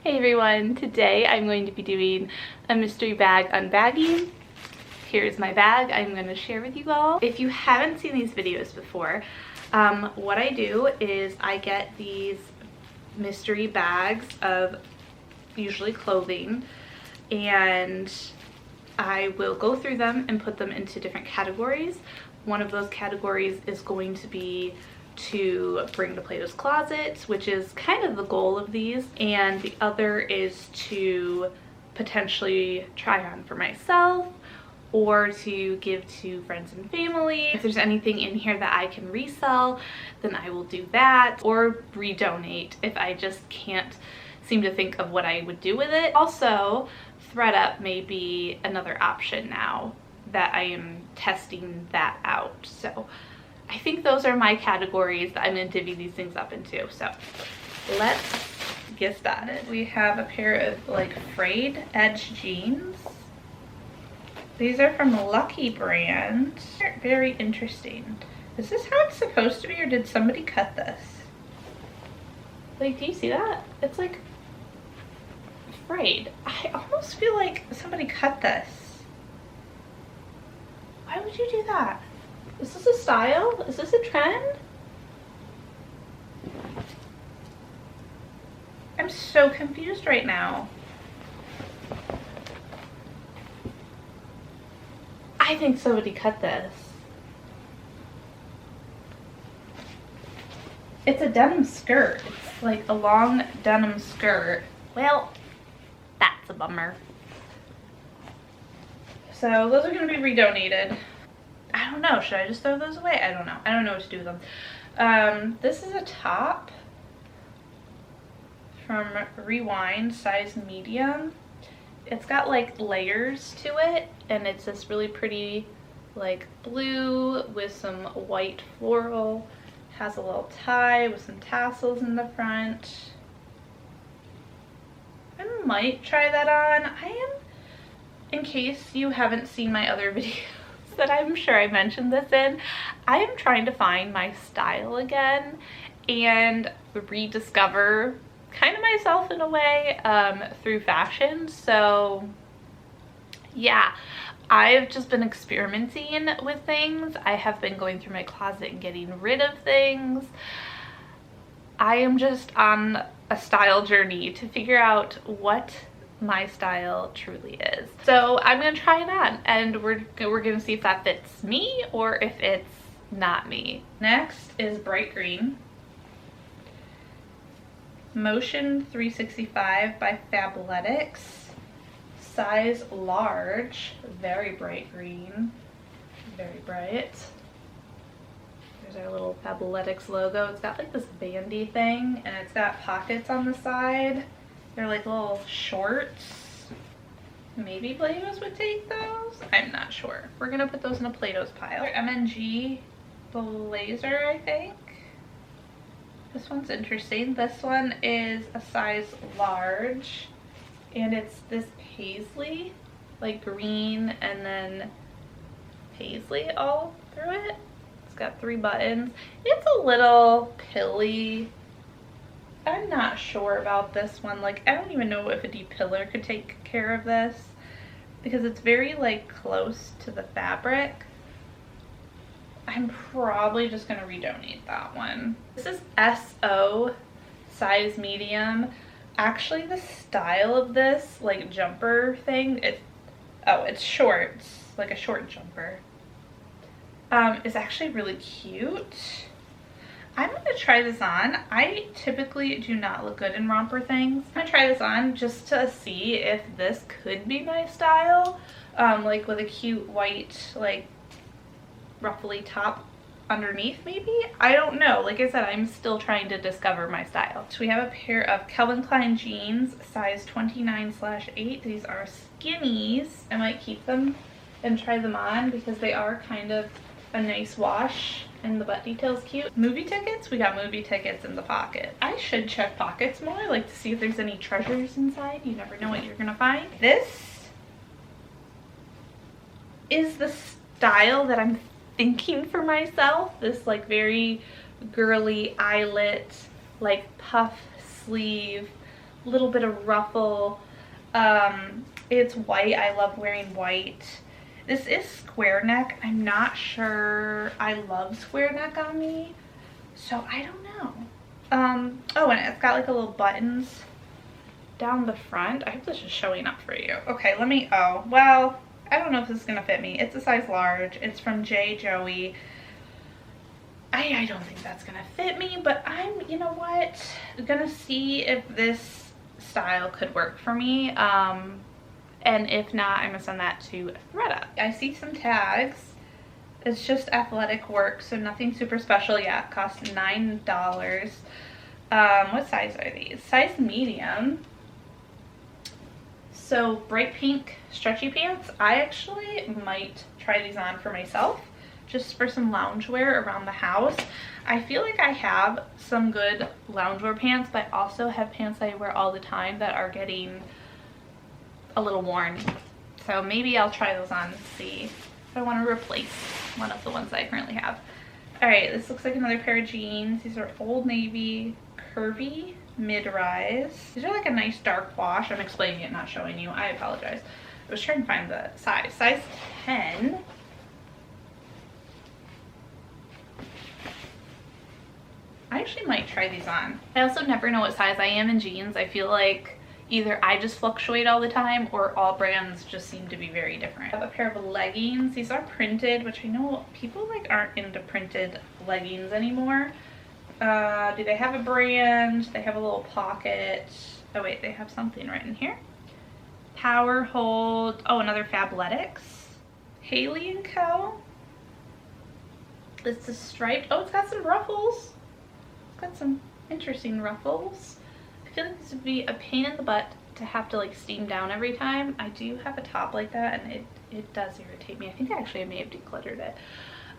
Hey everyone, today I'm going to be doing a mystery bag unbagging. Here's my bag I'm going to share with you all. If you haven't seen these videos before, what I do is I get these mystery bags of usually clothing, and I will go through them and put them into different categories. One of those categories is going to be to bring to Plato's Closet, which is kind of the goal of these, and the other is to potentially try on for myself or to give to friends and family. If there's anything in here that I can resell, then I will do that, or redonate if I just can't seem to think of what I would do with it. Also, ThredUp may be another option now that I am testing that out. So I think those are my categories that I'm going to divvy these things up into. So let's get started. We have a pair of like frayed edge jeans. These are from Lucky brand. They're very interesting. Is this how it's supposed to be, or did somebody cut this? Like, do you see that? It's like frayed. I almost feel like somebody cut this. Why would you do that? Is this a style? Is this a trend? I'm so confused right now. I think somebody cut this. It's a denim skirt. It's like a long denim skirt. Well, that's a bummer. So those are going to be redonated. I don't know, should I just throw those away? I don't know. I don't know what to do with them. This is a top from Rewind, size medium. It's got like layers to it, and it's this really pretty like blue with some white floral. Has a little tie with some tassels in the front. I might try that on. In case you haven't seen my other videos that I'm sure I mentioned this in, I am trying to find my style again and rediscover kind of myself in a way through fashion. So yeah, I've just been experimenting with things. I have been going through my closet and getting rid of things. I am just on a style journey to figure out what my style truly is. So I'm gonna try it on, and we're gonna see if that fits me or if it's not me. Next is bright green. Motion 365 by Fabletics. Size large. Very bright green. Very bright. There's our little Fabletics logo. It's got like this bandy thing, and it's got pockets on the side. They're like little shorts. Maybe Plato's would take those? I'm not sure. We're gonna put those in a Plato's pile. MNG blazer, I think. This one's interesting. This one is a size large, and it's this paisley, like green and then paisley all through it. It's got 3 buttons. It's a little pilly. I'm not sure about this one. Like, I don't even know if a deep pillar could take care of this because it's very like close to the fabric. I'm probably just gonna redonate that one. This is SO, size medium. Actually, the style of this like jumper thing, it's shorts, like a short jumper. It's actually really cute. I'm gonna try this on. I typically do not look good in romper things. I'm gonna try this on just to see if this could be my style. Like with a cute white, like ruffly top underneath maybe? I don't know. Like I said, I'm still trying to discover my style. So we have a pair of Calvin Klein jeans, size 29/8. These are skinnies. I might keep them and try them on because they are kind of a nice wash, and the butt detail's cute. Movie tickets? We got movie tickets in the pocket. I should check pockets more, like to see if there's any treasures inside. You never know what you're gonna find. This is the style that I'm thinking for myself. This like very girly eyelet, like puff sleeve, little bit of ruffle. It's white. I love wearing white. This is square neck. I'm not sure I love square neck on me, so I don't know. Oh, and it's got like a little buttons down the front. I hope this is showing up for you. Okay, oh, well, I don't know if this is gonna fit me. It's a size large. It's from J. Joey. I don't think that's gonna fit me, but I'm, you know what, gonna see if this style could work for me. And if not, I'm gonna send that to ThredUp. I see some tags. It's just athletic work, so nothing super special yet. Cost $9. What size are these? Size medium. So bright pink stretchy pants. I actually might try these on for myself, just for some loungewear around the house. I feel like I have some good loungewear pants, but I also have pants I wear all the time that are getting a little worn. So maybe I'll try those on and see if I want to replace one of the ones that I currently have. All right, this looks like another pair of jeans. These are Old Navy curvy mid-rise. These are like a nice dark wash. I'm explaining it, not showing you. I apologize. I was trying to find the size. Size 10. I actually might try these on. I also never know what size I am in jeans. I feel like either I just fluctuate all the time or all brands just seem to be very different. I have a pair of leggings. These are printed, which I know people like aren't into printed leggings anymore. Do they have a brand? They have a little pocket. Oh wait, they have something written here. Power Hold. Oh, another Fabletics. Haley & Co. It's a striped. Oh, it's got some ruffles. It's got some interesting ruffles. I feel like this would be a pain in the butt to have to like steam down every time. I do have a top like that, and it does irritate me. I think actually I may have decluttered it.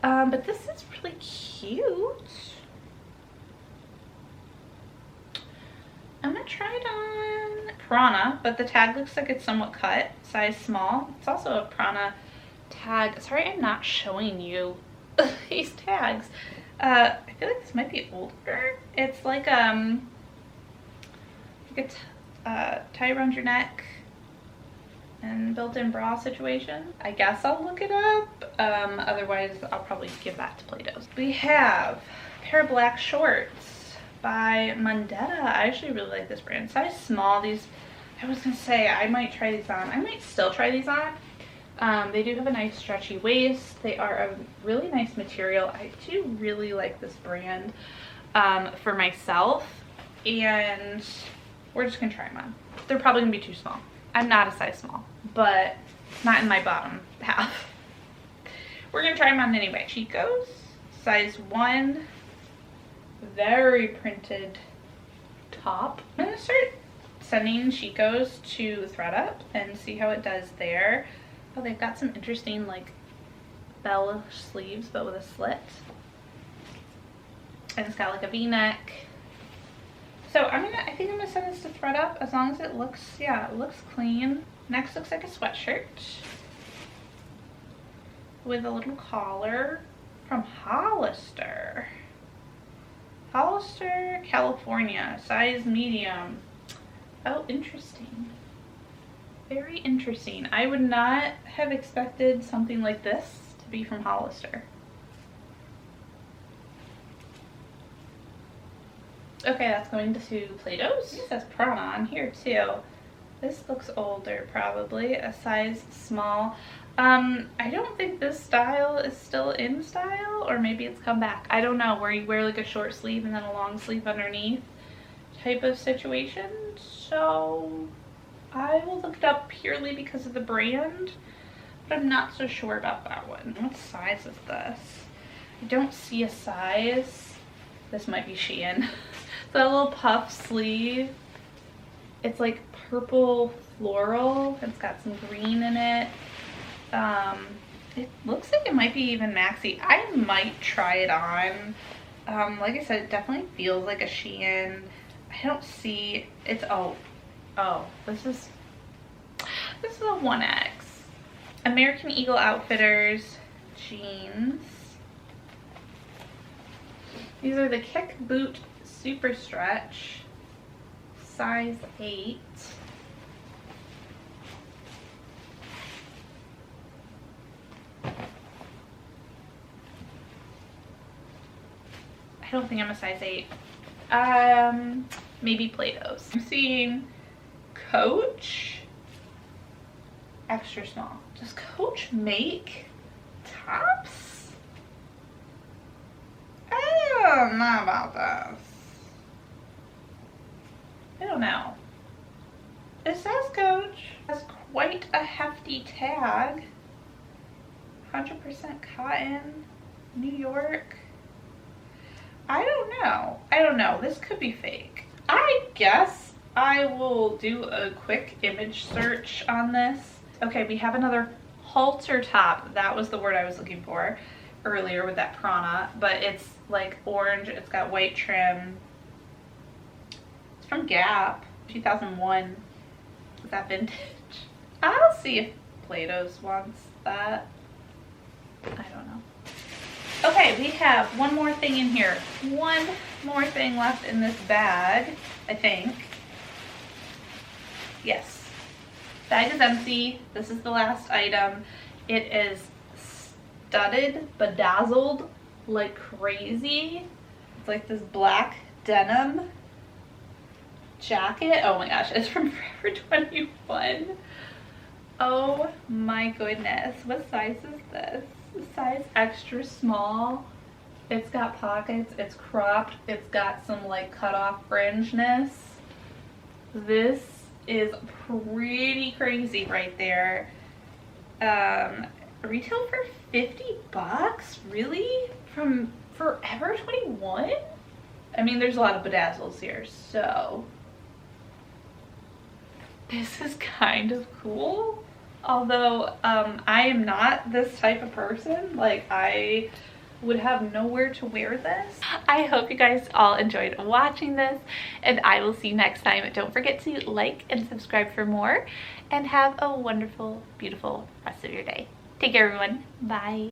But this is really cute. I'm gonna try it on Prana, but the tag looks like it's somewhat cut, size small. It's also a Prana tag. Sorry, I'm not showing you these tags. I feel like this might be older. It's like a tie around your neck and built-in bra situation. I guess I'll look it up. Otherwise, I'll probably give that to Play-Dohs. We have a pair of black shorts by Mundetta. I actually really like this brand. Size small. These, I was gonna say I might try these on. I might still try these on. They do have a nice stretchy waist. They are a really nice material. I do really like this brand for myself, and we're just gonna try them on. They're probably gonna be too small. I'm not a size small, but not in my bottom half. We're gonna try them on anyway. Chico's, size 1. Very printed top. I'm gonna start sending Chico's to ThredUp and see how it does there. Oh, they've got some interesting like bell sleeves, but with a slit. And it's got like a V-neck. So I think I'm gonna send this to ThredUp as long as it looks, yeah, it looks clean. Next looks like a sweatshirt with a little collar from Hollister. Hollister, California, size medium. Oh, interesting. Very interesting. I would not have expected something like this to be from Hollister. Okay, that's going to Play-Dohs. It says Prana on here too. This looks older probably, a size small. I don't think this style is still in style, or maybe it's come back. I don't know, where you wear like a short sleeve and then a long sleeve underneath type of situation. So I will look it up purely because of the brand, but I'm not so sure about that one. What size is this? I don't see a size. This might be Shein. The little puff sleeve. It's like purple floral. It's got some green in it. It looks like it might be even maxi. I might try it on. Like I said, it definitely feels like a Shein. I don't see it's this is a 1X. American Eagle Outfitters jeans. These are the Kick Boot Super Stretch. size 8. I don't think I'm a size 8. Maybe Play-Doh's. I'm seeing Coach, extra small. Does Coach make tops? I don't know about this. I don't know. It says Coach. It has quite a hefty tag. 100% cotton, New York. I don't know. This could be fake. I guess I will do a quick image search on this. Okay, we have another halter top. That was the word I was looking for earlier with that prana, but it's like orange. It's got white trim. It's from Gap, 2001. Is that vintage? I'll see if Play-Doh's wants that. I don't know. Okay, we have one more thing in here. One more thing left in this bag, I think. Yes. Bag is empty. This is the last item. It is studded, bedazzled like crazy. It's like this black denim jacket. Oh my gosh, it's from Forever 21. Oh my goodness. What size is this? Size extra small. It's got pockets, it's cropped, it's got some like cut off fringeness. This is pretty crazy right there. Retail for 50 bucks? Really? From Forever 21? I mean, there's a lot of bedazzles here, so this is kind of cool. Although I am not this type of person. Like, I would have nowhere to wear this. I hope you guys all enjoyed watching this, and I will see you next time. Don't forget to like and subscribe for more, and have a wonderful, beautiful rest of your day. Take care, everyone. Bye.